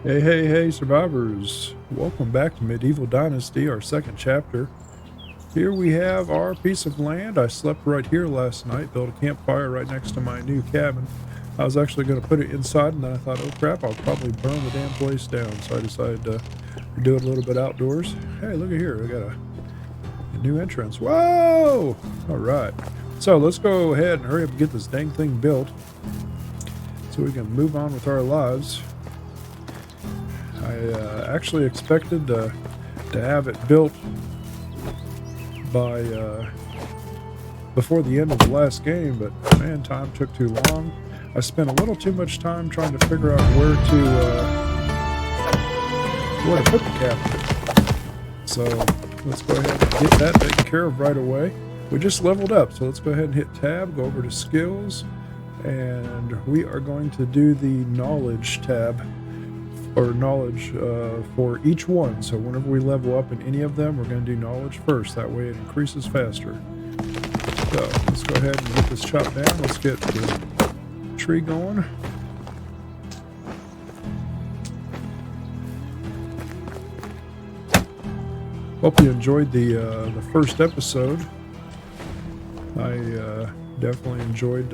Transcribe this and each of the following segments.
Hey, hey, hey, survivors! Welcome back to Medieval Dynasty, our second chapter. Here we have our piece of land. I slept right here last night, built a campfire right next to my new cabin. I was actually going to put it inside, and then I thought, oh crap, I'll probably burn the damn place down. So I decided to do it a little bit outdoors. Hey, look at here. We got a new entrance. Whoa! All right. So let's go ahead and hurry up and get this dang thing built so we can move on with our lives. I actually expected to have it built by before the end of the last game, but man, time took too long. I spent a little too much time trying to figure out where to put the cabinet. So let's go ahead and get that taken care of right away. We just leveled up, so let's go ahead and hit tab, go over to skills, and we are going to do the knowledge tab, or knowledge for each one. So whenever we level up in any of them, we're going to do knowledge first. That way it increases faster. So let's go ahead and get this chopped down. Let's get the tree going. Hope you enjoyed the first episode. I definitely enjoyed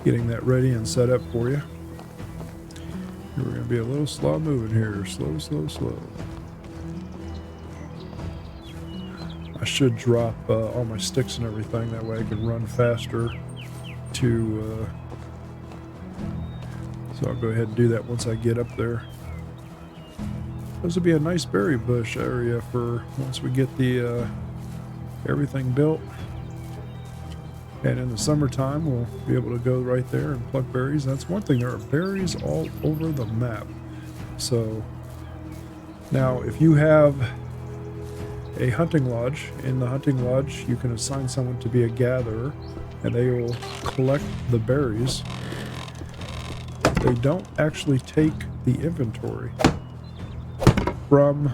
getting that ready and set up for you. We're going to be a little slow moving here. Slow, slow, slow. I should drop all my sticks and everything. That way I can run faster to... so I'll go ahead and do that once I get up there. This will be a nice berry bush area for once we get the everything built. And in the summertime, we'll be able to go right there and pluck berries. That's one thing, there are berries all over the map. So now if you have a hunting lodge, in the hunting lodge you can assign someone to be a gatherer and they will collect the berries. They don't actually take the inventory from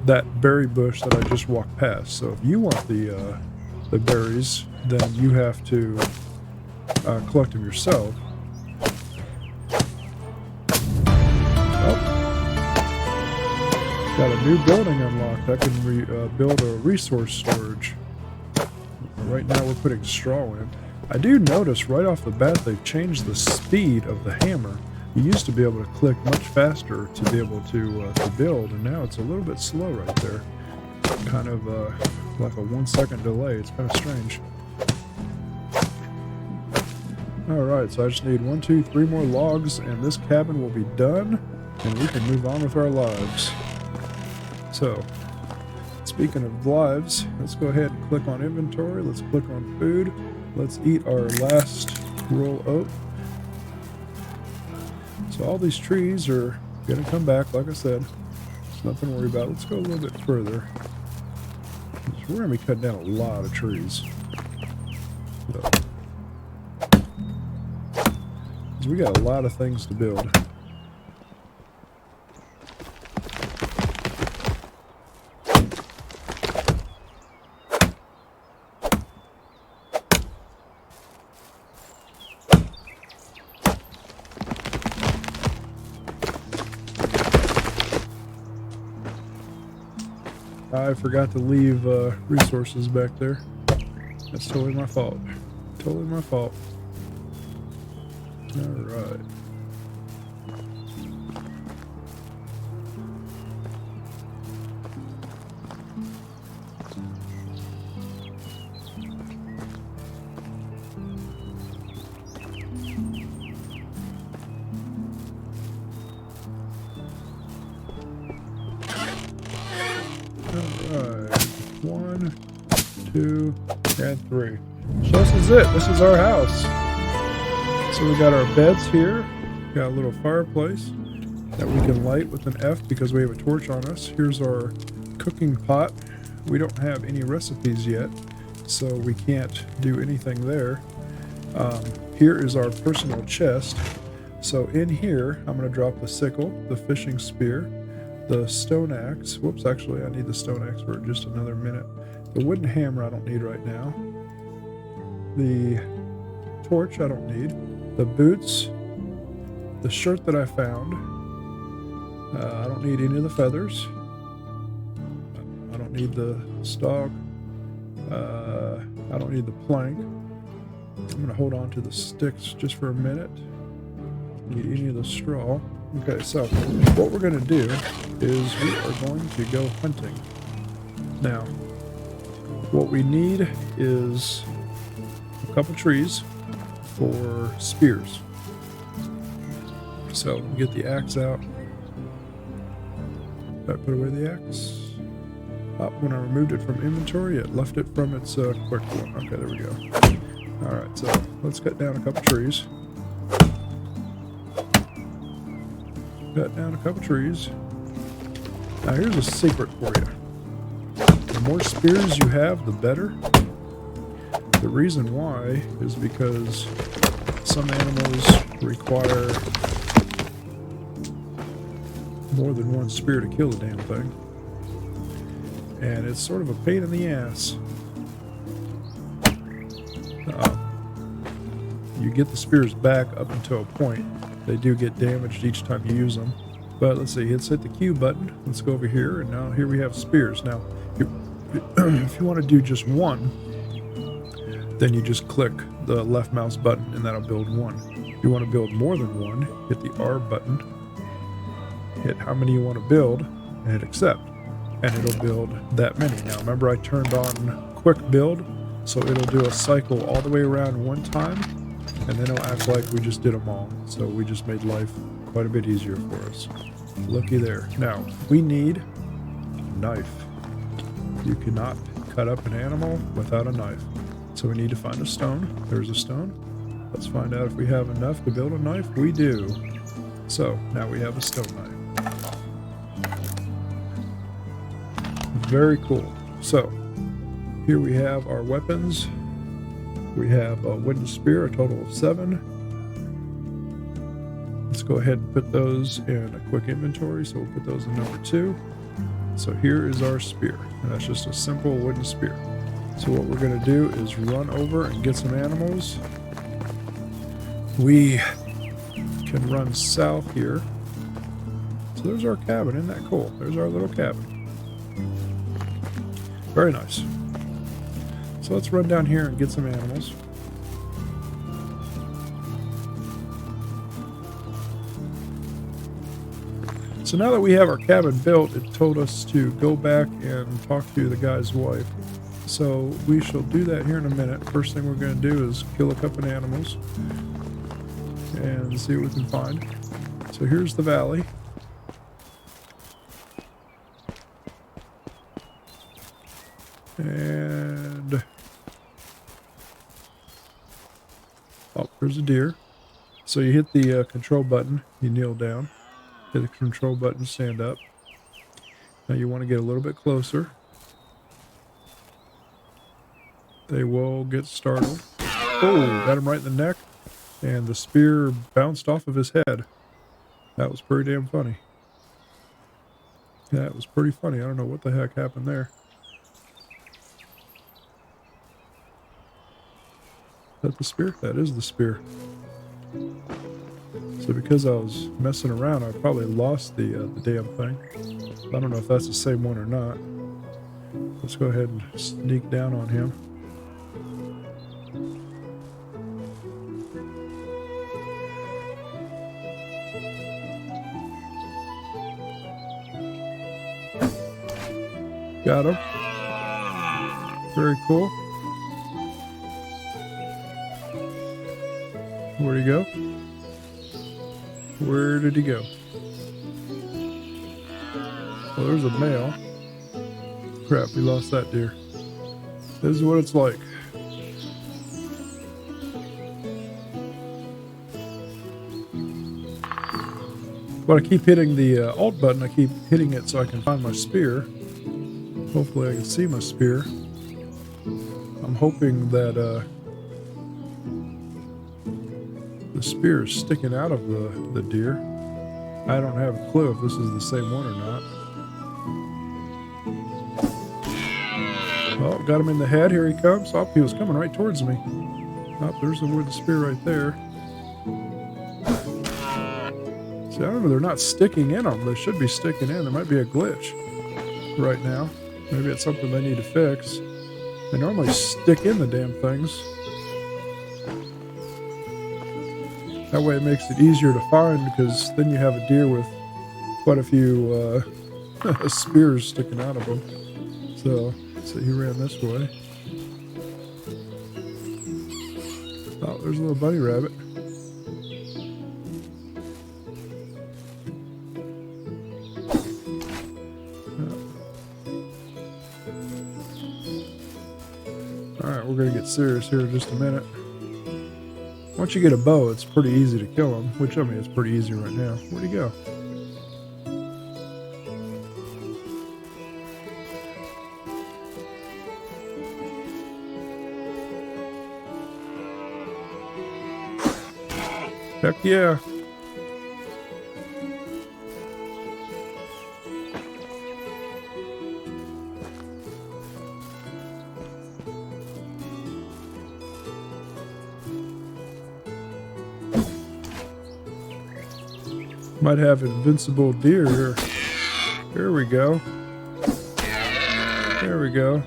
that berry bush that I just walked past. So if you want the berries, then you have to collect them yourself. Oh, got a new building unlocked. I can build a resource storage. Right now we're putting straw in. I do notice right off the bat they've changed the speed of the hammer. You used to be able to click much faster to be able to build, and now it's a little bit slow right there. Kind of like a 1 second delay. It's kind of strange. Alright, so I just need 1, 2, 3 more logs and this cabin will be done and we can move on with our lives. So, speaking of lives, let's go ahead and click on inventory. Let's click on food. Let's eat our last roll oat. So all these trees are going to come back, like I said. There's nothing to worry about. Let's go a little bit further. We're going to be cutting down a lot of trees. So, we got a lot of things to build. I forgot to leave resources back there. That's totally my fault. Totally my fault. Alright. Alright. 1, 2, and 3. So this is it. This is our house. So we got our beds here, got a little fireplace that we can light with an F because we have a torch on us. Here's our cooking pot. We don't have any recipes yet, so we can't do anything there. Here is our personal chest. So in here, I'm going to drop the sickle, the fishing spear, the stone axe. Whoops, actually I need the stone axe for just another minute. The wooden hammer I don't need right now. The torch I don't need. The boots the shirt that I found, I don't need any of the feathers. I don't need the stalk. I don't need the plank. I'm going to hold on to the sticks just for a minute. Don't need any of the straw. Okay, so what we're going to do is we are going to go hunting. Now, what we need is a couple trees for spears. So get the axe out. Did I put away the axe? When I removed it from inventory, it left it from its quick one. Okay, there we go. Alright, so let's cut down a couple trees. Cut down a couple trees. Now here's a secret for you. The more spears you have, the better. The reason why is because some animals require more than one spear to kill the damn thing. And it's sort of a pain in the ass. You get the spears back up until a point. They do get damaged each time you use them. But let's see, let's hit the Q button. Let's go over here, and now here we have spears. Now, if you want to do just one, then you just click the left mouse button, and that'll build one. If you want to build more than one, hit the R button, hit how many you want to build, and hit accept. And it'll build that many. Now remember, I turned on quick build, so it'll do a cycle all the way around one time, and then it'll act like we just did them all. So we just made life quite a bit easier for us. Looky there. Now, we need a knife. You cannot cut up an animal without a knife. So we need to find a stone. There's a stone. Let's find out if we have enough to build a knife. We do. So now we have a stone knife. Very cool. So here we have our weapons. We have a wooden spear, a total of 7. Let's go ahead and put those in a quick inventory. So we'll put those in number 2. So here is our spear, and that's just a simple wooden spear. So what we're going to do is run over and get some animals. We can run south here. So there's our cabin. Isn't that cool? There's our little cabin. Very nice. So let's run down here and get some animals. So now that we have our cabin built, it told us to go back and talk to the guy's wife. So we shall do that here in a minute. First thing we're going to do is kill a couple of animals and see what we can find. So here's the valley. And oh, there's a deer. So you hit the control button, you kneel down, hit the control button, stand up. Now you want to get a little bit closer. They will get startled. Oh, got him right in the neck, and the spear bounced off of his head. That was pretty damn funny. That was pretty funny. I don't know what the heck happened there. Is that the spear? That is the spear. So because I was messing around, I probably lost the damn thing. I don't know if that's the same one or not. Let's go ahead and sneak down on him. Got him. Very cool. Where'd he go? Where did he go? Well, there's a male. Crap, we lost that deer. This is what it's like. But I keep hitting the Alt button. I keep hitting it so I can find my spear. Hopefully I can see my spear. I'm hoping that the spear is sticking out of the deer. I don't have a clue if this is the same one or not. Oh, got him in the head. Here he comes. Oh, he was coming right towards me. Oh, there's the wooden spear right there. See, I don't know, they're not sticking in them. They should be sticking in. There might be a glitch right now. Maybe it's something they need to fix. They normally stick in the damn things. That way it makes it easier to find, because then you have a deer with quite a few spears sticking out of them. So he ran this way. Oh, there's a little bunny rabbit. Alright, we're going to get serious here in just a minute. Once you get a bow, it's pretty easy to kill them, which, I mean, it's pretty easy right now. Where'd he go? Heck yeah. Might have invincible deer here. Here we go. There we go.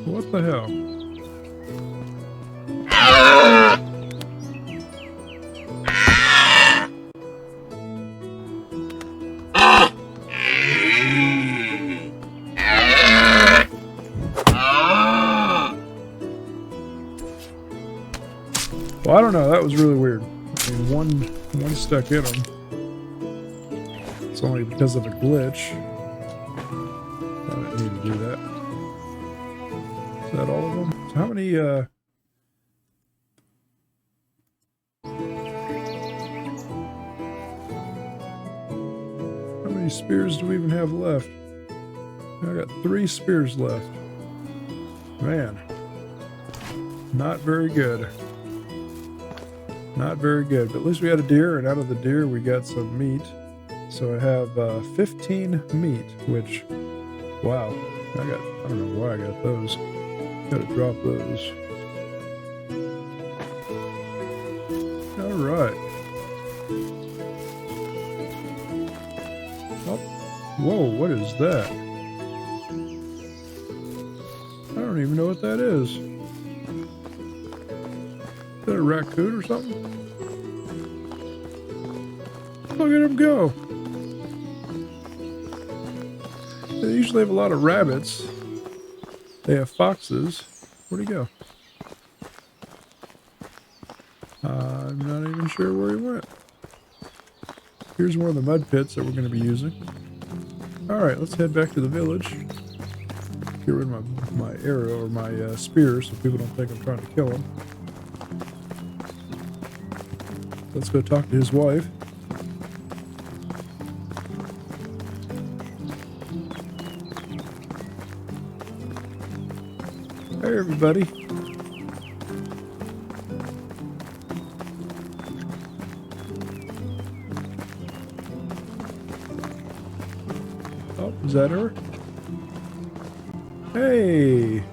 What the hell? Well, I don't know. That was really weird. I mean, one stuck in them. It's only because of a glitch. I didn't need to do that. Is that all of them? So how many, how many spears do we even have left? I got 3 spears left. Man. Not very good. Not very good, but at least we had a deer, and out of the deer we got some meat. So I have 15 meat, which, wow, I don't know why I got those. Gotta drop those. Alright. Oh, whoa, what is that? I don't even know what that is. Is that a raccoon or something? Look at him go. They usually have a lot of rabbits. They have foxes. Where'd he go? I'm not even sure where he went. Here's one of the mud pits that we're going to be using. Alright, let's head back to the village. Get rid of my arrow or my spear so people don't think I'm trying to kill him. Let's go talk to his wife. Hey, everybody. Oh, is that her? Hey.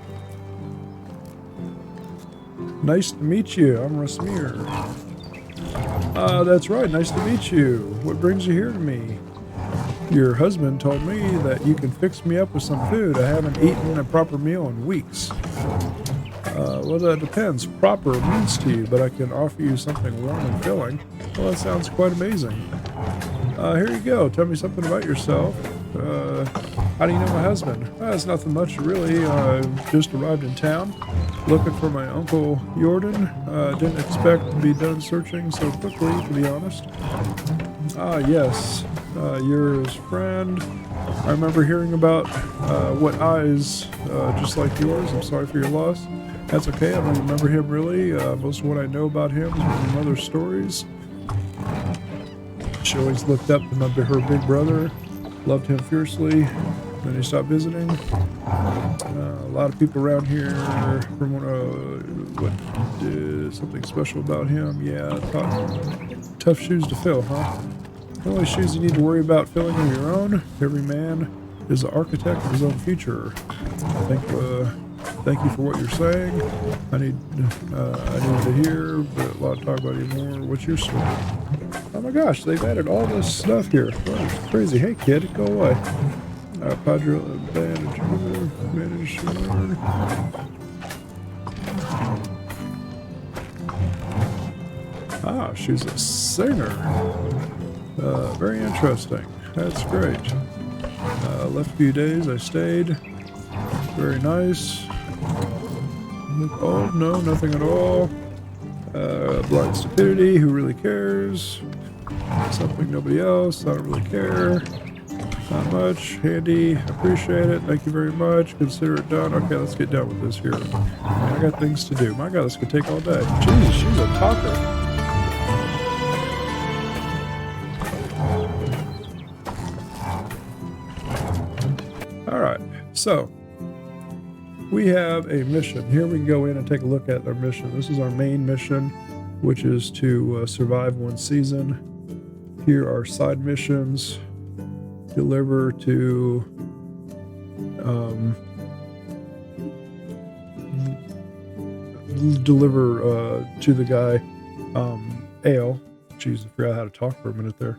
Nice to meet you. I'm Rasmir. That's right. Nice to meet you. What brings you here to me? Your husband told me that you can fix me up with some food. I haven't eaten a proper meal in weeks. Well, that depends. Proper means to you, but I can offer you something warm and filling. Well, that sounds quite amazing. Here you go. Tell me something about yourself. How do you know my husband? It's nothing much, really. I just arrived in town, looking for my Uncle Jordan. Didn't expect to be done searching so quickly, to be honest. Yes. You're his friend. I remember hearing about what eyes just like yours. I'm sorry for your loss. That's okay. I don't remember him really. Most of what I know about him is from mother's stories. She always looked up to her big brother, loved him fiercely. Then he stopped visiting. A lot of people around here from what did something special about him. Yeah, tough shoes to fill, huh? The only shoes you need to worry about filling are your own. Every man is the architect of his own future. I think Thank you for what you're saying. I need to hear, but a lot of talk about you more. What's your story? Oh my gosh, they've added all this stuff here. Wow, it's crazy. Hey kid, go away. Padre manager. Ah, she's a singer. Very interesting. That's great. Left a few days, I stayed. Very nice. Oh, no, nothing at all. Blind stupidity, who really cares? Something nobody else, I don't really care. Not much. Handy, appreciate it. Thank you very much. Consider it done. Okay, let's get done with this here. I got things to do. My God, this could take all day. Jesus, she's a talker. Alright, so we have a mission. Here we can go in and take a look at our mission. This is our main mission, which is to survive one season. Here are side missions. Deliver to to the guy ale. Jeez, I forgot how to talk for a minute there.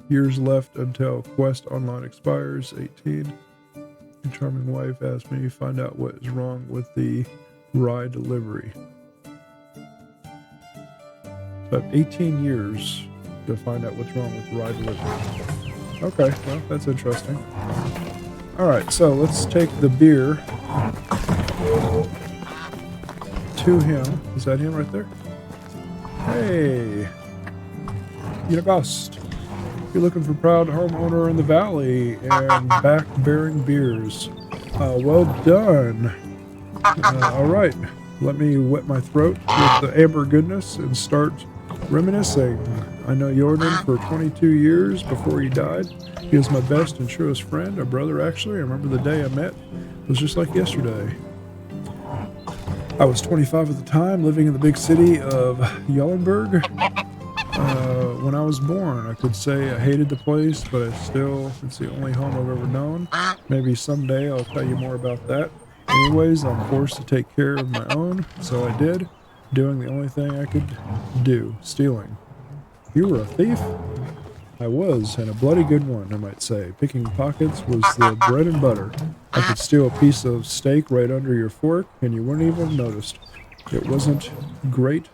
Years left until quest online expires. 18. My charming wife asked me to find out what is wrong with the rye delivery. But 18 years to find out what's wrong with the rye delivery. Okay, well, that's interesting. Alright, so let's take the beer to him. Is that him right there? Hey! You ghost. You're looking for proud homeowner in the valley and back-bearing beers. Well done. Alright, let me wet my throat with the amber goodness and start reminiscing. I know Jordan for 22 years before he died. He was my best and truest friend, a brother actually. I remember the day I met. It was just like yesterday. I was 25 at the time, living in the big city of Yellenberg. When I was born, I could say I hated the place, but it's the only home I've ever known. Maybe someday I'll tell you more about that. Anyways, I'm forced to take care of my own, so I did, doing the only thing I could do, stealing. You were a thief? I was, and a bloody good one, I might say. Picking pockets was the bread and butter. I could steal a piece of steak right under your fork, and you wouldn't even have noticed. It wasn't great.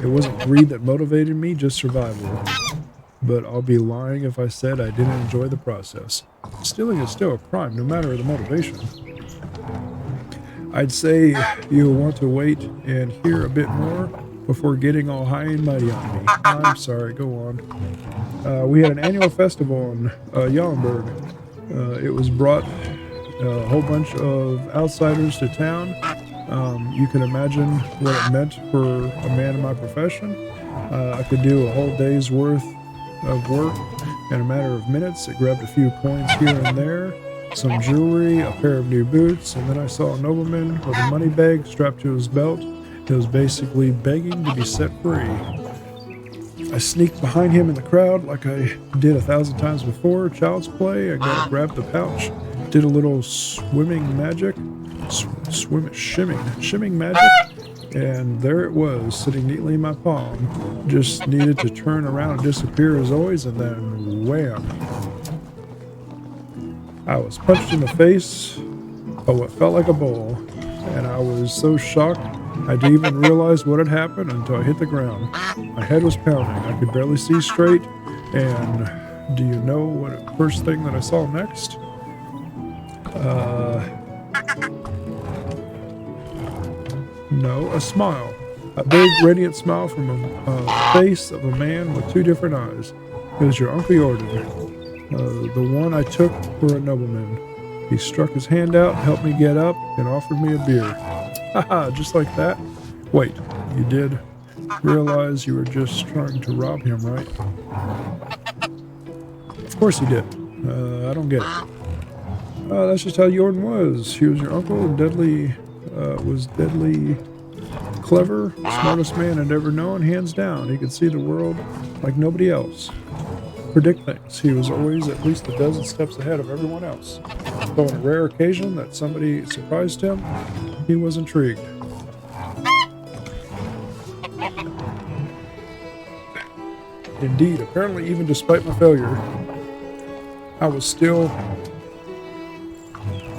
It wasn't greed that motivated me, just survival. But I'll be lying if I said I didn't enjoy the process. Stealing is still a crime, no matter the motivation. I'd say you'll want to wait and hear a bit more before getting all high and mighty on me. I'm sorry, go on. We had an annual festival in Jallenberg. It was brought a whole bunch of outsiders to town. You can imagine what it meant for a man in my profession. I could do a whole day's worth of work in a matter of minutes. It grabbed a few coins here and there, some jewelry, a pair of new boots, and then I saw a nobleman with a money bag strapped to his belt. He was basically begging to be set free. I sneaked behind him in the crowd like I did 1,000 times before. Child's play. I grabbed the pouch, did a little swimming magic. Shimming magic, and there it was, sitting neatly in my palm. Just needed to turn around and disappear as always, and then wham! I was punched in the face by what felt like a bowl, and I was so shocked I didn't even realize what had happened until I hit the ground. My head was pounding, I could barely see straight, and do you know what the first thing that I saw next? No, a smile. A big, radiant smile from a face of a man with two different eyes. It was your Uncle Jordan, the one I took for a nobleman. He struck his hand out, helped me get up, and offered me a beer. Haha, just like that? Wait, you did realize you were just trying to rob him, right? Of course he did. I don't get it. That's just how Jordan was. He was your uncle, was deadly clever, smartest man I'd ever known, hands down. He could see the world like nobody else. predict things. He was always at least a dozen steps ahead of everyone else. So on a rare occasion that somebody surprised him, he was intrigued. Indeed, apparently even despite my failure, I was still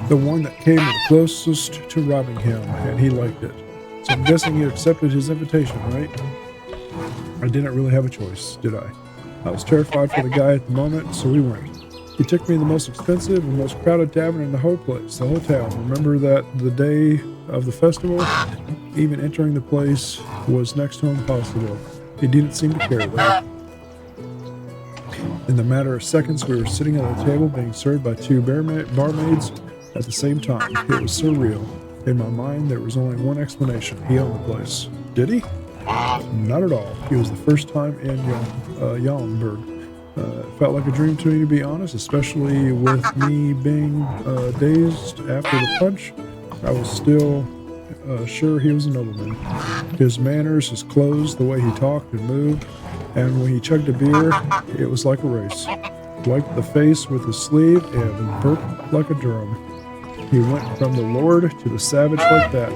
the one that came the closest to robbing him, and he liked it. So I'm guessing you accepted his invitation, right? I didn't really have a choice, did I? I was terrified for the guy at the moment, so we went. He took me to the most expensive and most crowded tavern in the whole place, the whole town. Remember that the day of the festival, even entering the place was next to impossible. He didn't seem to care, though. In the matter of seconds, we were sitting at a table being served by two barmaids at the same time. It was surreal. In my mind, there was only one explanation. He owned the place. Did he? Not at all. He was the first time in Jallenberg. It felt like a dream to me, to be honest, especially with me being dazed after the punch. I was still sure he was a nobleman. His manners, his clothes, the way he talked and moved, and when he chugged a beer, it was like a race. Wiped the face with his sleeve and burped like a drum. He went from the lord to the savage like that,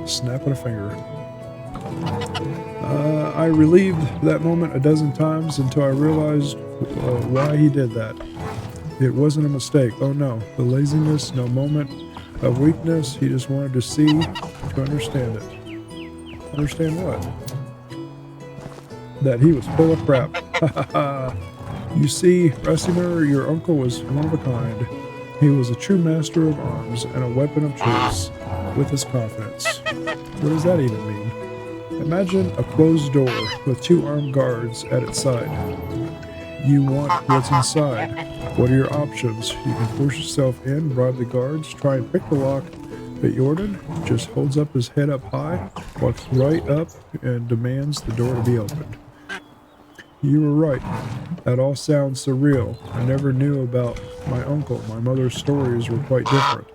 snapping a finger. I relived that moment a dozen times until I realized why he did that. It wasn't a mistake. Oh no, the laziness, no moment of weakness. He just wanted to see, to understand it. Understand what? That he was full of crap. You see, Rasmir, your uncle was one of a kind. He was a true master of arms and a weapon of choice with his confidence. What does that even mean? Imagine a closed door with two armed guards at its side. You want what's inside. What are your options? You can force yourself in, bribe the guards, try and pick the lock, but Jordan just holds up his head up high, walks right up, and demands the door to be opened. You were right. That all sounds surreal. I never knew about my uncle. My mother's stories were quite different.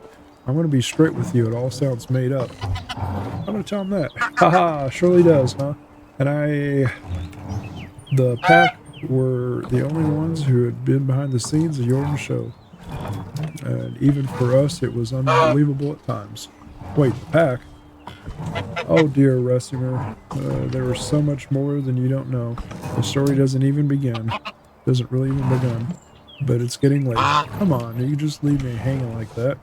I'm going to be straight with you. It all sounds made up. I'm going to tell him that. Haha, surely does, huh? And the pack were the only ones who had been behind the scenes of Jordan's show. And even for us, it was unbelievable at times. Wait, the pack? Oh dear, Rasmir. There was so much more than you don't know. The story doesn't even begin. Doesn't really even begin. But it's getting late. Come on, you just leave me hanging like that.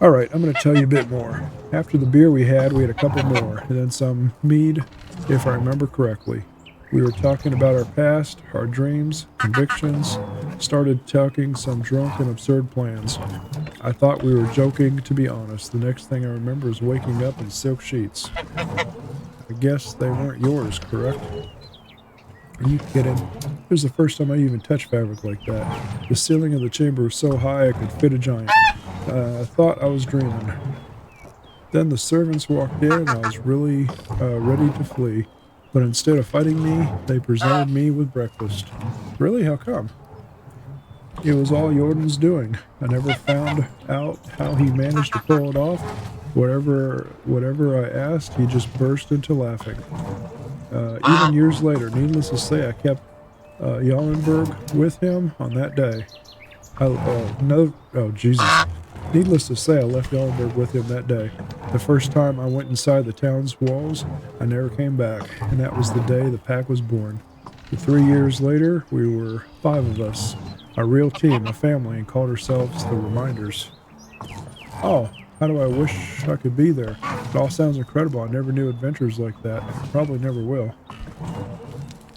Alright, I'm going to tell you a bit more. After the beer we had a couple more, and then some mead, if I remember correctly. We were talking about our past, our dreams, convictions, started talking some drunk and absurd plans. I thought we were joking, to be honest. The next thing I remember is waking up in silk sheets. I guess they weren't yours, correct? Are you kidding? It was the first time I even touched fabric like that. The ceiling of the chamber was so high I could fit a giant. I thought I was dreaming. Then the servants walked in and I was really ready to flee. But instead of fighting me, they presented me with breakfast. Really? How come? It was all Jordan's doing. I never found out how he managed to pull it off. Whatever I asked, he just burst into laughing. Even years later, needless to say, I kept Jallenberg with him on that day. Needless to say, I left Jallenberg with him that day. The first time I went inside the town's walls, I never came back, and that was the day the pack was born. 3 years later, we were 5 of us, a real team, a family, and called ourselves the Reminders. Oh, how do I wish I could be there? It all sounds incredible. I never knew adventures like that. I probably never will.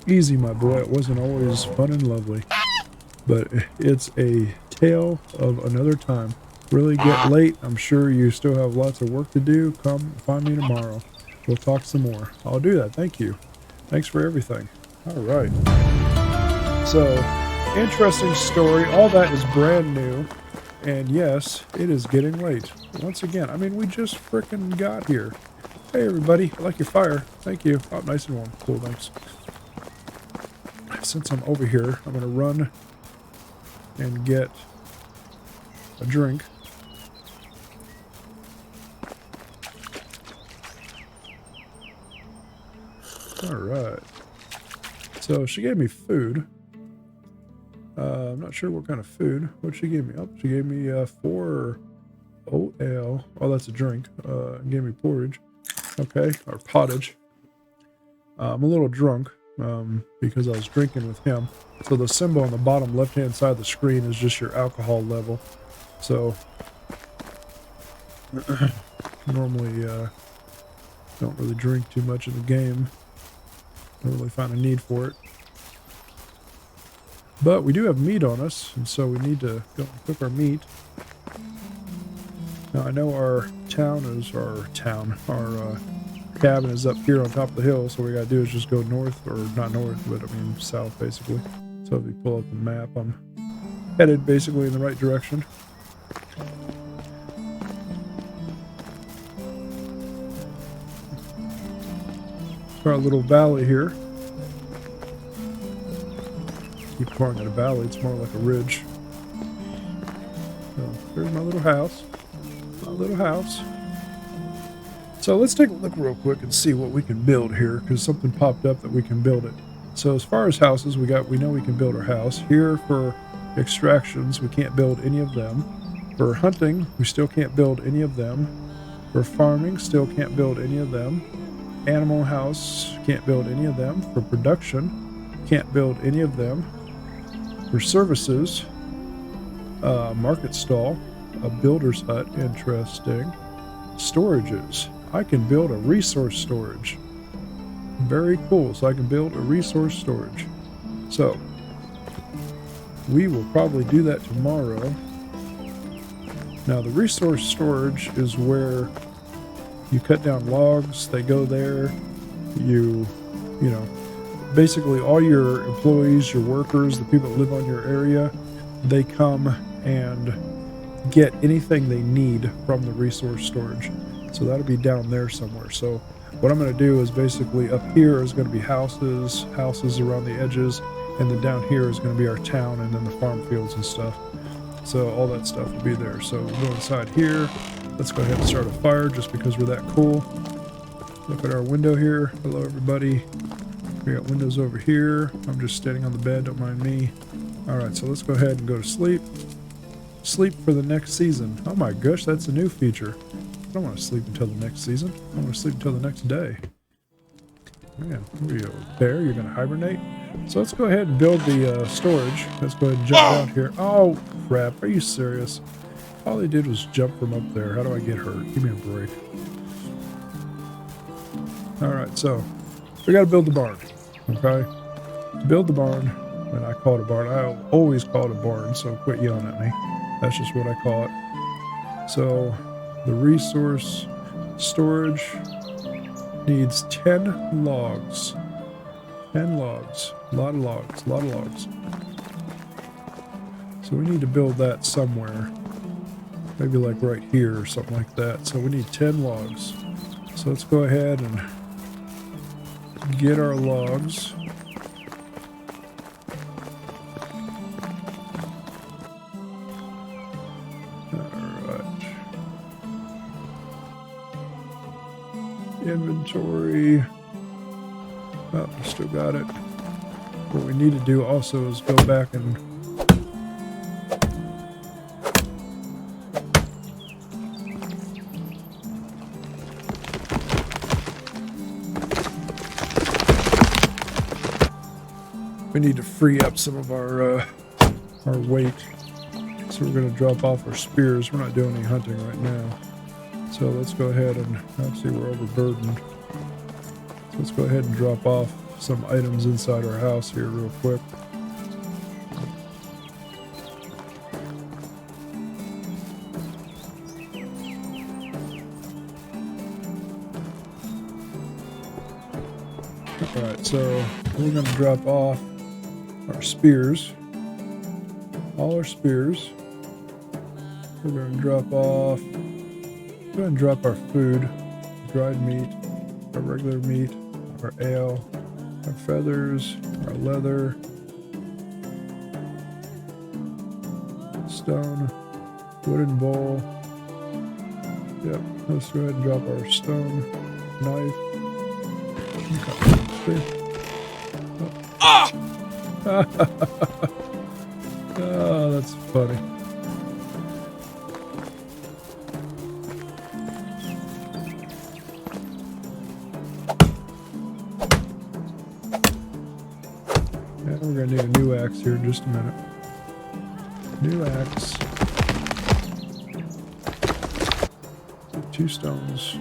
Easy, my boy. It wasn't always fun and lovely. But it's a tale of another time. Really get late. I'm sure you still have lots of work to do. Come find me tomorrow. We'll talk some more. I'll do that. Thank you. Thanks for everything. All right. So, interesting story. All that is brand new. And yes, it is getting late. Once again, I mean, we just frickin' got here. Hey, everybody. I like your fire. Thank you. Oh, nice and warm. Cool, thanks. Since I'm over here, I'm going to run and get a drink. All right. So she gave me food. I'm not sure what kind of food. What she gave me? Oh, she gave me 4 oat ale. Oh, that's a drink. Gave me porridge. Okay, or pottage. I'm a little drunk because I was drinking with him. So the symbol on the bottom left-hand side of the screen is just your alcohol level. So normally don't really drink too much in the game. Don't really find a need for it. But we do have meat on us, and so we need to go and cook our meat. Now I know our cabin is up here on top of the hill, so what we gotta do is just go north, or not north, but I mean south basically. So if you pull up the map, I'm headed basically in the right direction. Our little valley here. Keep calling it a valley, it's more like a ridge. So there's my little house. My little house. So let's take a look real quick and see what we can build here, because something popped up that we can build it. So as far as houses, we know we can build our house. Here for extractions, we can't build any of them. For hunting, we still can't build any of them. For farming, still can't build any of them. Animal house, can't build any of them. For production, can't build any of them. For services, market stall, a builder's hut, interesting. Storages, I can build a resource storage. Very cool, so I can build a resource storage. So, we will probably do that tomorrow. Now the resource storage is where you cut down logs, they go there, you know, basically all your employees, your workers, the people that live on your area, they come and get anything they need from the resource storage. So that'll be down there somewhere. So what I'm going to do is basically up here is going to be houses around the edges, and then down here is going to be our town and then the farm fields and stuff. So all that stuff will be there. So we'll go inside here. Let's go ahead and start a fire just because we're that cool. Look at our window here. Hello, everybody. We got windows over here. I'm just standing on the bed. Don't mind me. All right, so let's go ahead and go to sleep. Sleep for the next season. Oh my gosh, that's a new feature. I don't want to sleep until the next season. I want to sleep until the next day. Man, here you go. Bear, you're going to hibernate. So let's go ahead and build the storage. Let's go ahead and jump down here. Oh, crap. Are you serious? All they did was jump from up there. How do I get hurt? Give me a break. Alright, so we got to build the barn. Okay? To build the barn, and I call it a barn. I always call it a barn, so quit yelling at me. That's just what I call it. So the resource storage needs 10 logs. 10 logs. A lot of logs. A lot of logs. So we need to build that somewhere. Maybe like right here or something like that. So we need 10 logs. So let's go ahead and get our logs. Alright. Inventory. Oh, we still got it. What we need to do also is go back and we need to free up some of our weight. So we're going to drop off our spears. We're not doing any hunting right now. So let's go ahead and, obviously we're overburdened. So let's go ahead and drop off some items inside our house here real quick. Alright, so we're going to drop off our spears, all our spears. We're going to drop off, go ahead and drop our food, dried meat, our regular meat, our ale, our feathers, our leather, stone, wooden bowl. Yep, let's go ahead and drop our stone, knife. Okay. Oh, that's funny. Yeah, we're gonna need a new axe here in just a minute. New axe. 2 stones.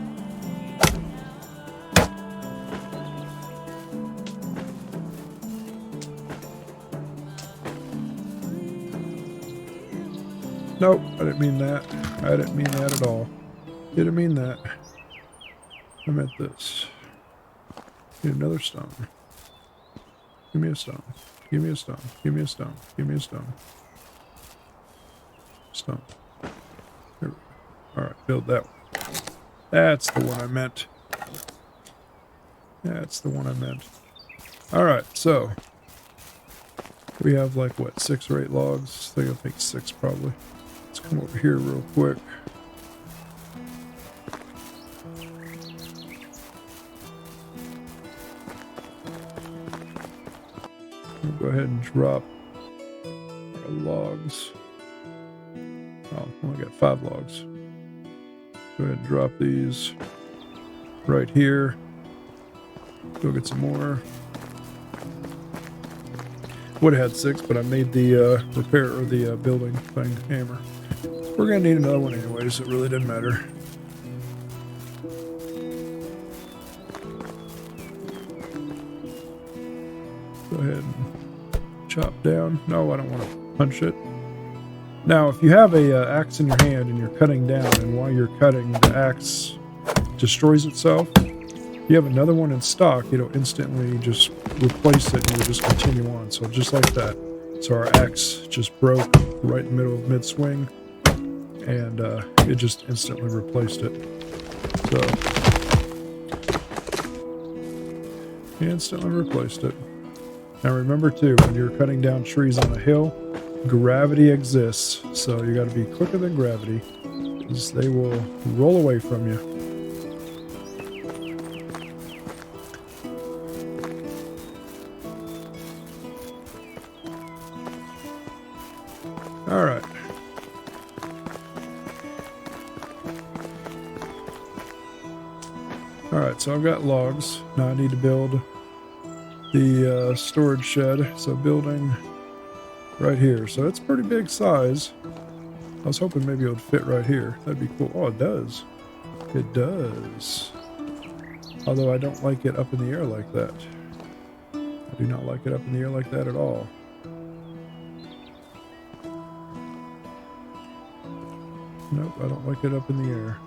Nope, I didn't mean that. I didn't mean that at all. Didn't mean that. I meant this. Need another stone. Give me a stone. Give me a stone. Give me a stone. Give me a stone. Stone. Here we go. Alright, build that one. That's the one I meant. That's the one I meant. Alright, so we have like what, 6 or 8 logs? I think it'll take 6 probably. Let's come over here real quick. We'll go ahead and drop our logs. Oh, only got 5 logs. Go ahead and drop these right here. Go get some more. Would have had 6, but I made the repair or the building thing hammer. We're gonna need another one anyway, so it really didn't matter. Go ahead and chop down. No, I don't want to punch it. Now, if you have a axe in your hand and you're cutting down, and while you're cutting, the axe destroys itself, if you have another one in stock, it'll instantly just replace it and you'll just continue on. So just like that. So our axe just broke right in the middle of mid-swing, and it just instantly replaced it. So, instantly replaced it. Now remember too, when you're cutting down trees on a hill, gravity exists, so you got to be quicker than gravity, because they will roll away from you. All right. All right, so I've got logs. Now I need to build the storage shed. So building right here. So it's pretty big size. I was hoping maybe it would fit right here. That'd be cool. Oh, it does. It does. Although I don't like it up in the air like that. I do not like it up in the air like that at all. Nope, I don't like it up in the air.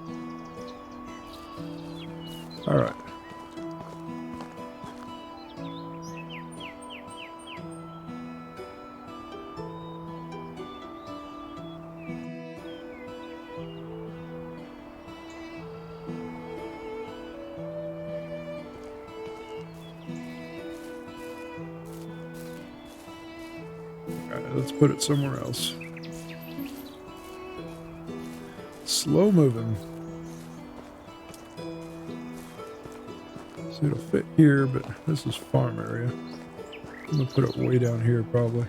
All right. Let's put it somewhere else. Slow moving. So it'll fit here, but this is farm area. I'm gonna put it way down here probably.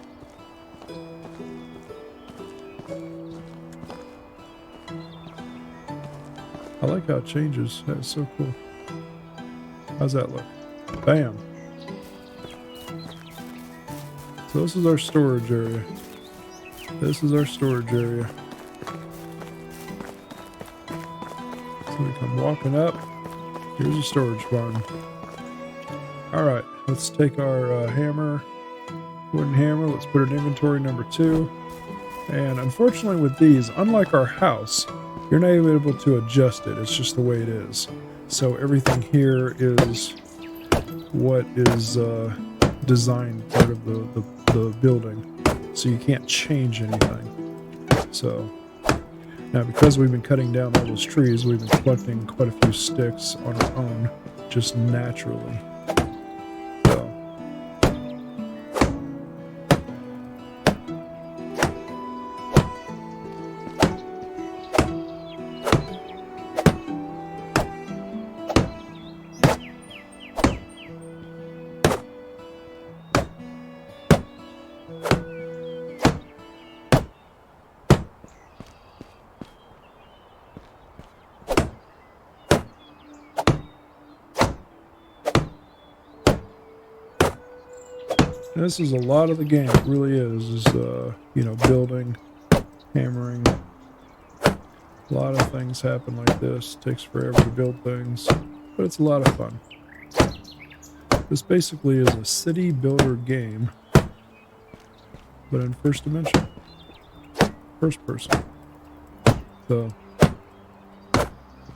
I like how it changes. That's so cool. How's that look? Bam. So this is our storage area. This is our storage area. So we come walking up. Here's a storage barn. Alright, let's take our hammer, wooden hammer. Let's put it in inventory number 2. And unfortunately with these, unlike our house, you're not even able to adjust it. It's just the way it is. So everything here is what is designed part of the building, so you can't change anything. So now, because we've been cutting down all those trees, we've been collecting quite a few sticks on our own, just naturally. So And this is a lot of the game. It really is you know, building, hammering. A lot of things happen like this. It takes forever to build things, but it's a lot of fun. This basically is a city builder game, but in first dimension, first person. So it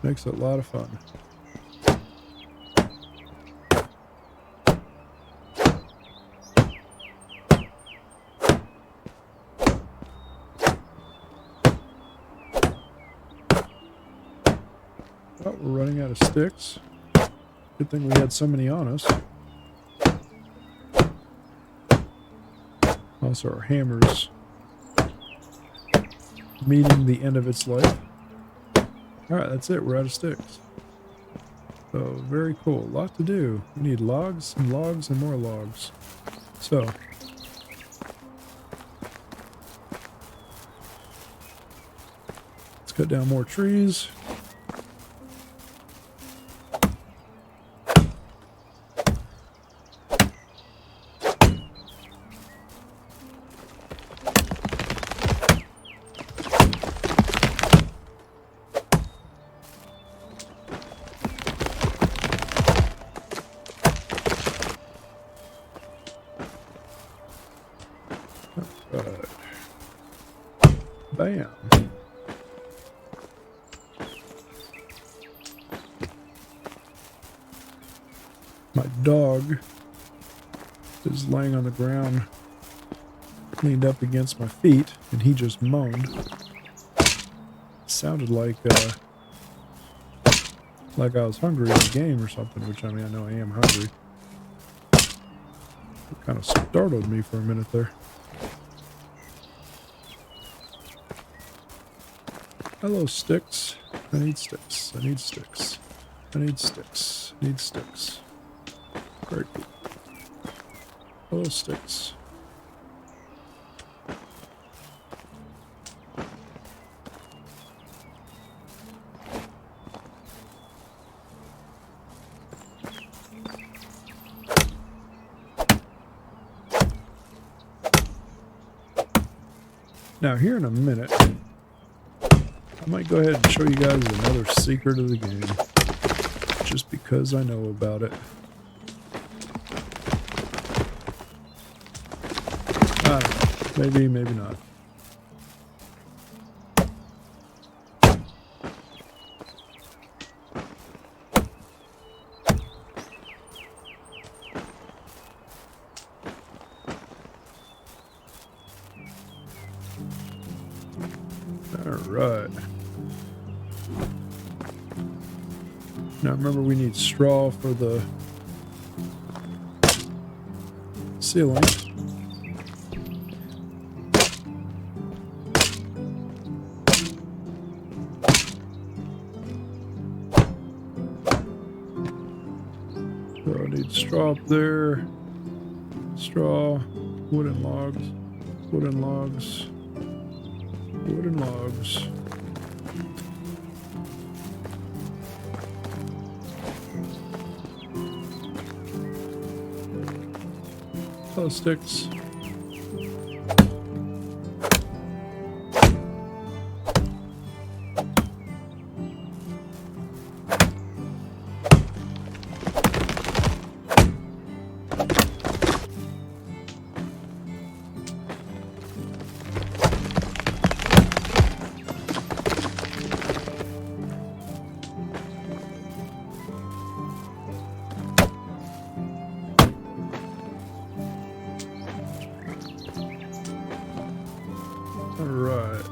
makes it a lot of fun. Oh, we're running out of sticks. Good thing we had so many on us. Also, our hammer's meeting the end of its life. Alright, that's it. We're out of sticks. So, very cool. A lot to do. We need logs and logs and more logs. So, let's cut down more trees. Bam. My dog is laying on the ground, leaned up against my feet, and he just moaned. It sounded like I was hungry in the game or something, which, I mean, I know I am hungry. It kind of startled me for a minute there. Hello, sticks. I need sticks. I need sticks. I need sticks. I need sticks. Very cool. Hello, sticks. Now, here in a minute, I might go ahead and show you guys another secret of the game, just because I know about it. I don't know. Maybe, maybe not. Alright. Now remember, we need straw for the ceiling. So I need straw up there. Straw, wooden logs, wooden logs, wooden logs. Hello, sticks. Alright.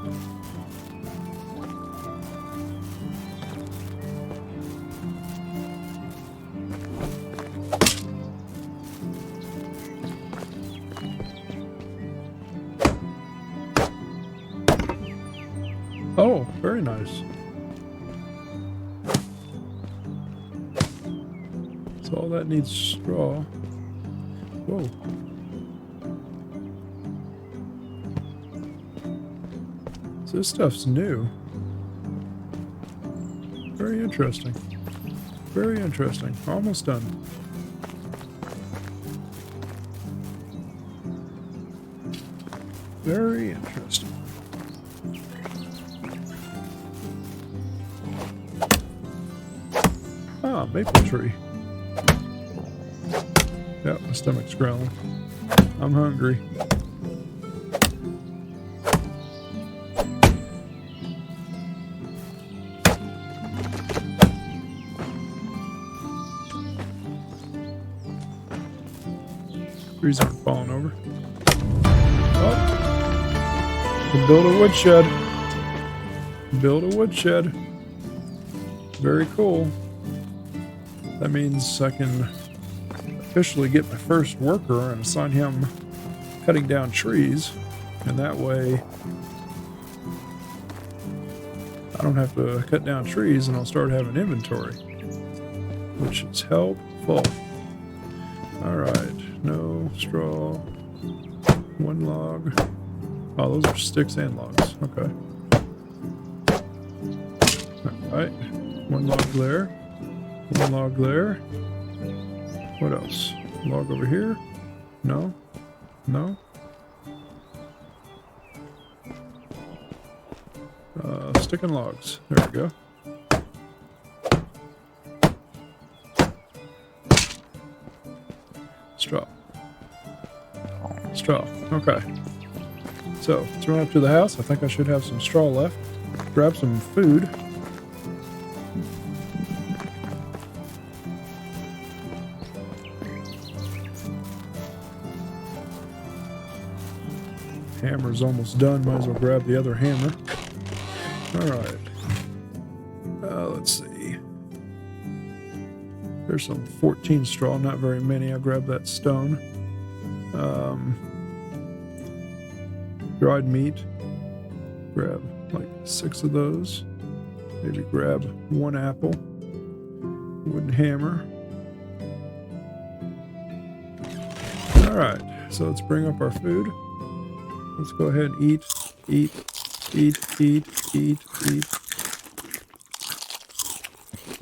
Oh, very nice. So all that needs straw. Whoa. So this stuff's new. Very interesting. Very interesting. Almost done. Very interesting. Ah, maple tree. Yep, my stomach's growling. I'm hungry. Trees aren't falling over. Oh, can build a woodshed. Build a woodshed. Very cool. That means I can officially get my first worker and assign him cutting down trees, and that way I don't have to cut down trees and I'll start having inventory, which is helpful. Alright, no straw, one log. Oh, those are sticks and logs. Okay. Alright, one log there, one log there. What else? Log over here? No? No? Stick and logs. There we go. Straw. Straw. Okay. So, let's run up to the house. I think I should have some straw left. Grab some food. Hammer's almost done. Might as well grab the other hammer. Alright. Let's see. There's some 14 straw, not very many. I'll grab that stone. Dried meat. Grab like 6 of those. Maybe grab 1 apple. Wooden hammer. Alright, so let's bring up our food. Let's go ahead and eat.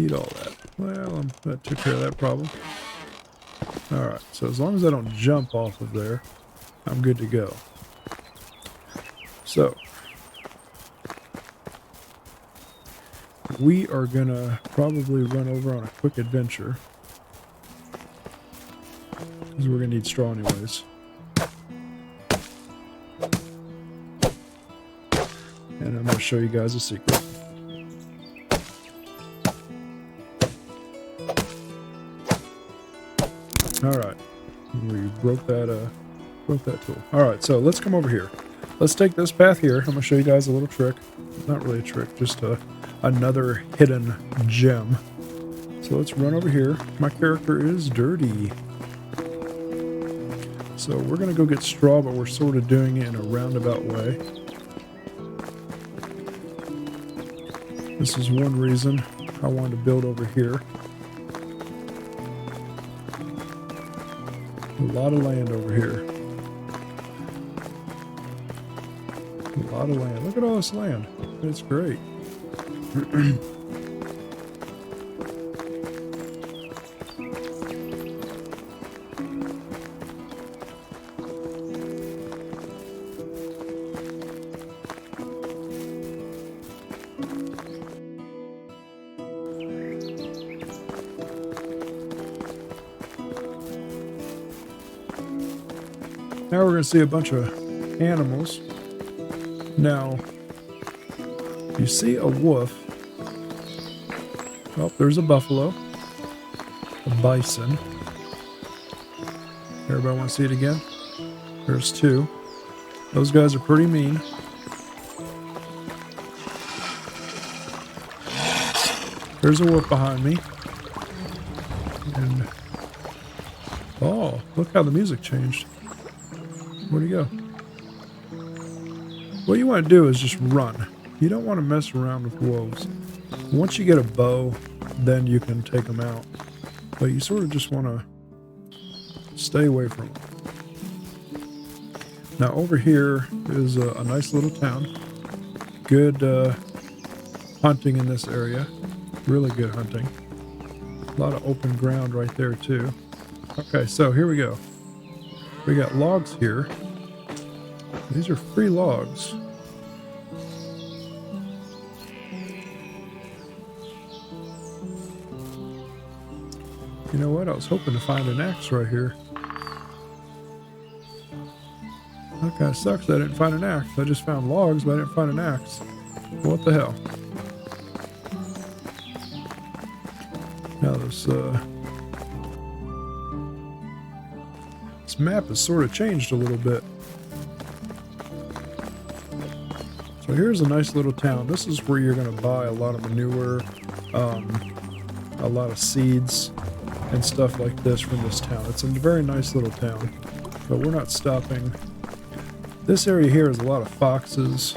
Eat all that. Well, that took care of that problem. Alright, so as long as I don't jump off of there, I'm good to go. So, we are gonna probably run over on a quick adventure, because we're gonna need straw anyways. And I'm gonna show you guys a secret. Alright, we broke that tool. Alright, so let's come over here. Let's take this path here. I'm gonna show you guys a little trick. Not really a trick, just another hidden gem. So let's run over here. My character is dirty. So we're gonna go get straw, but we're sort of doing it in a roundabout way. This is one reason I wanted to build over here. A lot of land over here. A lot of land. Look at all this land. It's great. Now we're going to see a bunch of animals. Now, you see a wolf. Oh, there's a buffalo. A bison. Everybody want to see it again? There's 2. Those guys are pretty mean. There's a wolf behind me. And oh, look how the music changed. Where'd he go? What you want to do is just run. You don't want to mess around with wolves. Once you get a bow, then you can take them out. But you sort of just want to stay away from them. Now over here is a nice little town. Good hunting in this area. Really good hunting. A lot of open ground right there too. Okay, so here we go. We got logs here. These are free logs. You know what? I was hoping to find an axe right here. That kind of sucks that I didn't find an axe. I just found logs, but I didn't find an axe. What the hell? Now this map has sort of changed a little bit. So here's a nice little town. This is where you're going to buy a lot of manure, a lot of seeds, and stuff like this from this town. It's a very nice little town, but we're not stopping. This area here is a lot of foxes,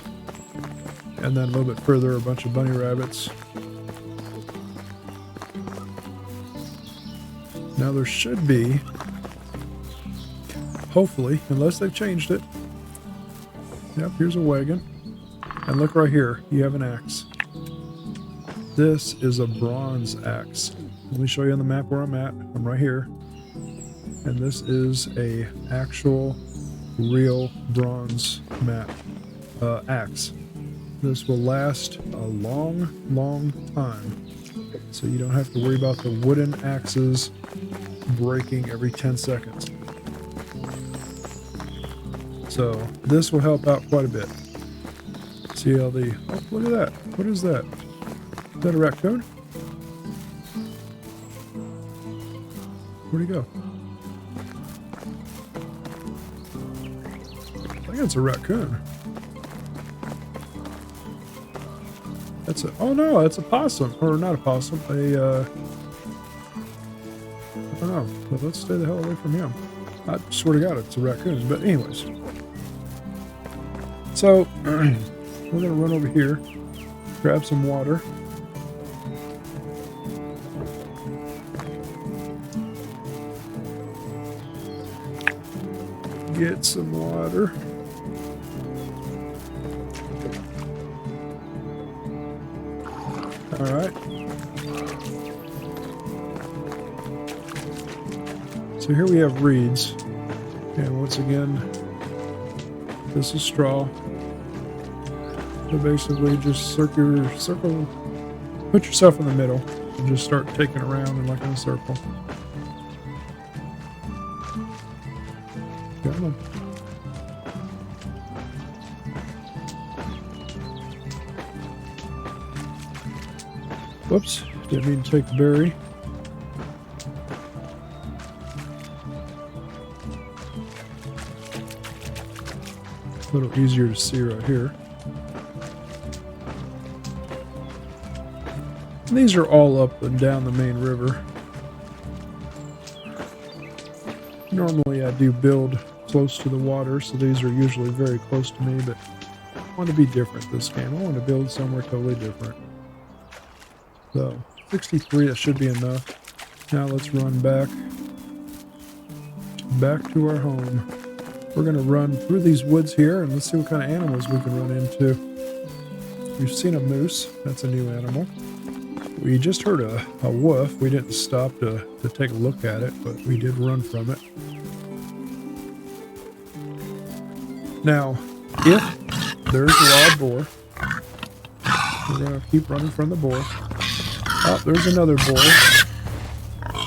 and then a little bit further, a bunch of bunny rabbits. Now there should be, hopefully, unless they've changed it. Yep, here's a wagon. And look right here, you have an axe. This is a bronze axe. Let me show you on the map where I'm at. I'm right here. And this is a actual, real bronze axe. This will last a long, long time. So you don't have to worry about the wooden axes breaking every 10 seconds. So this will help out quite a bit. See how the, oh, look at that. What is that? Is that a raccoon? Where'd he go? I think it's a raccoon. That's a, oh no, that's a possum. Or not a possum, I don't know, but let's stay the hell away from him. I swear to God, it's a raccoon. But anyways. So, we're going to run over here, grab some water. Get some water. All right. So here we have reeds. And once again, this is straw. So basically just circle, put yourself in the middle and just start taking it around in like in a circle. Come on. Whoops, didn't mean to take the berry. A little easier to see right here. And these are all up and down the main river. Normally I do build close to the water, so these are usually very close to me, but I want to be different this game. I want to build somewhere totally different. So, 63, that should be enough. Now let's run back to our home. We're going to run through these woods here, and let's see what kind of animals we can run into. We've seen a moose. That's a new animal. We just heard a wolf. We didn't stop to take a look at it, but we did run from it. Now, if there's a wild boar, we're going to keep running from the boar. Oh, there's another boar.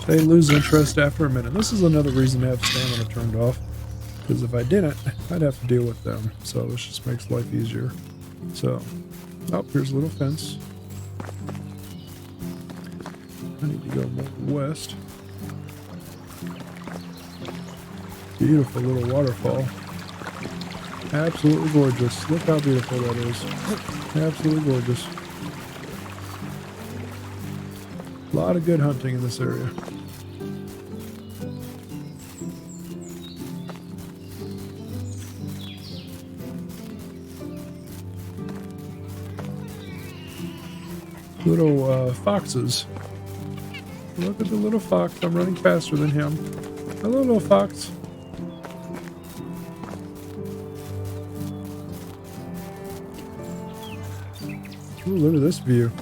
They lose interest after a minute. This is another reason to have stamina turned off, because if I didn't, I'd have to deal with them. So this just makes life easier. So, oh, here's a little fence. I need to go more west. Beautiful little waterfall. Absolutely gorgeous. Look how beautiful that is. Absolutely gorgeous. A lot of good hunting in this area. Little foxes. Look at the little fox. I'm running faster than him. Hello, little fox. Ooh, look at this view.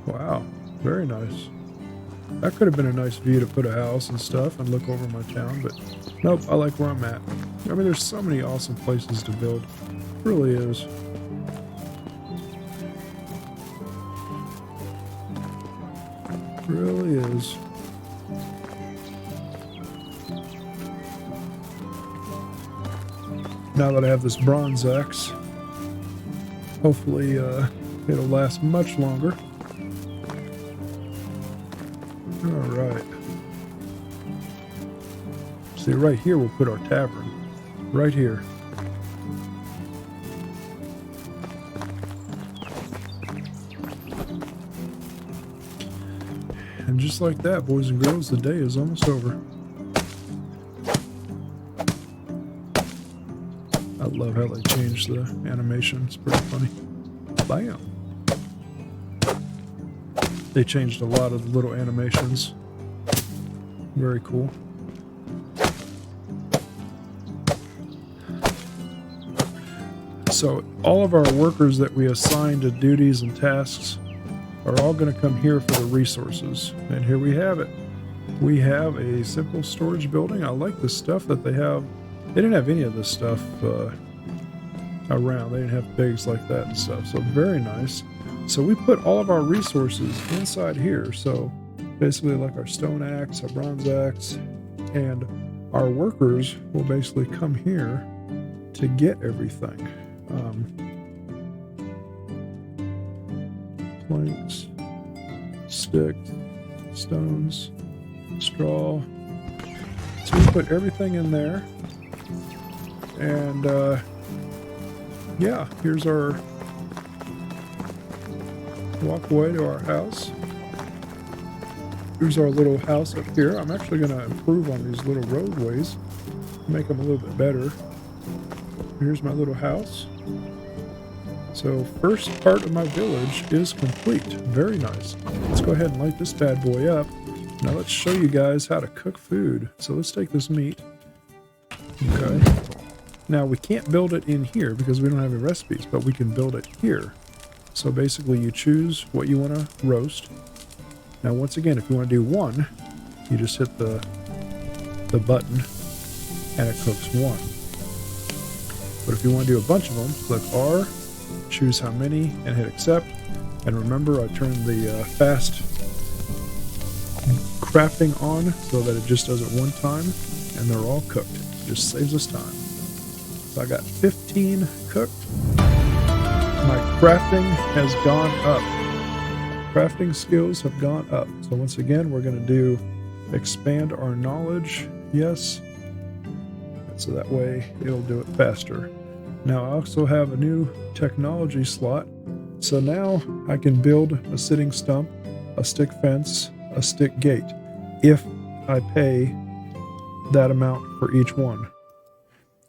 Wow, very nice. That could have been a nice view to put a house and stuff and look over my town, but nope, I like where I'm at. I mean, there's so many awesome places to build. It really is. It really is. Now that I have this bronze axe, hopefully it'll last much longer. Alright. See, right here we'll put our tavern. Right here. And just like that, boys and girls, the day is almost over. I love how they changed the animation. It's pretty funny. Bam! They changed a lot of the little animations. Very cool. So all of our workers that we assign to duties and tasks are all going to come here for the resources. And here we have it. We have a simple storage building. I like the stuff that they have. They didn't have any of this stuff around. They didn't have pigs like that and stuff. So very nice. So we put all of our resources inside here. So basically like our stone axe, our bronze axe, and our workers will basically come here to get everything. Planks, sticks, stones, straw. So we put everything in there. And yeah, here's our walkway to our house. Here's our little house up here. I'm actually going to improve on these little roadways, make them a little bit better. Here's my little house. So first part of my village is complete. Very nice. Let's go ahead and light this bad boy up. Now let's show you guys how to cook food. So let's take this meat. Okay. Now we can't build it in here because we don't have any recipes, but we can build it here. So basically you choose what you want to roast. Now once again, if you want to do one, you just hit the button and it cooks one. But if you want to do a bunch of them, click R, choose how many, and hit accept. And remember, I turned the fast crafting on so that it just does it one time, and they're all cooked. It just saves us time. So I got 15 cooked. My crafting has gone up. Crafting skills have gone up. So once again, we're going to do expand our knowledge. Yes. So that way it'll do it faster. Now I also have a new technology slot. So now I can build a sitting stump, a stick fence, a stick gate, if I pay that amount for each one.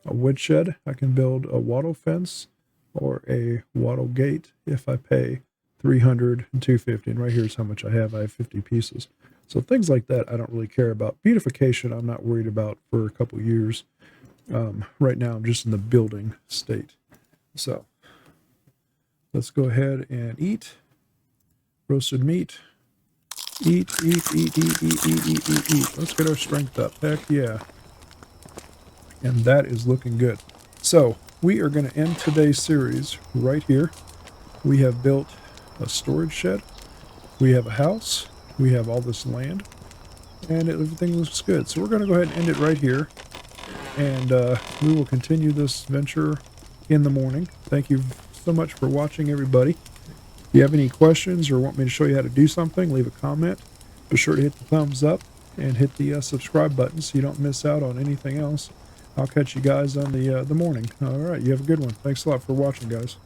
A woodshed, I can build a wattle fence or a wattle gate if I pay 300 and 250. And right here's how much I have. I have 50 pieces. So things like that I don't really care about. Beautification I'm not worried about for a couple years. Right now I'm just in the building state. So let's go ahead and eat. Roasted meat. Eat. Let's get our strength up. Heck yeah. And that is looking good. So we are going to end today's series right here. We have built a storage shed. We have a house. We have all this land. And everything looks good. So we're going to go ahead and end it right here. And we will continue this venture in the morning. Thank you so much for watching, everybody. If you have any questions or want me to show you how to do something, leave a comment. Be sure to hit the thumbs up and hit the subscribe button so you don't miss out on anything else. I'll catch you guys on the morning. All right, you have a good one. Thanks a lot for watching, guys.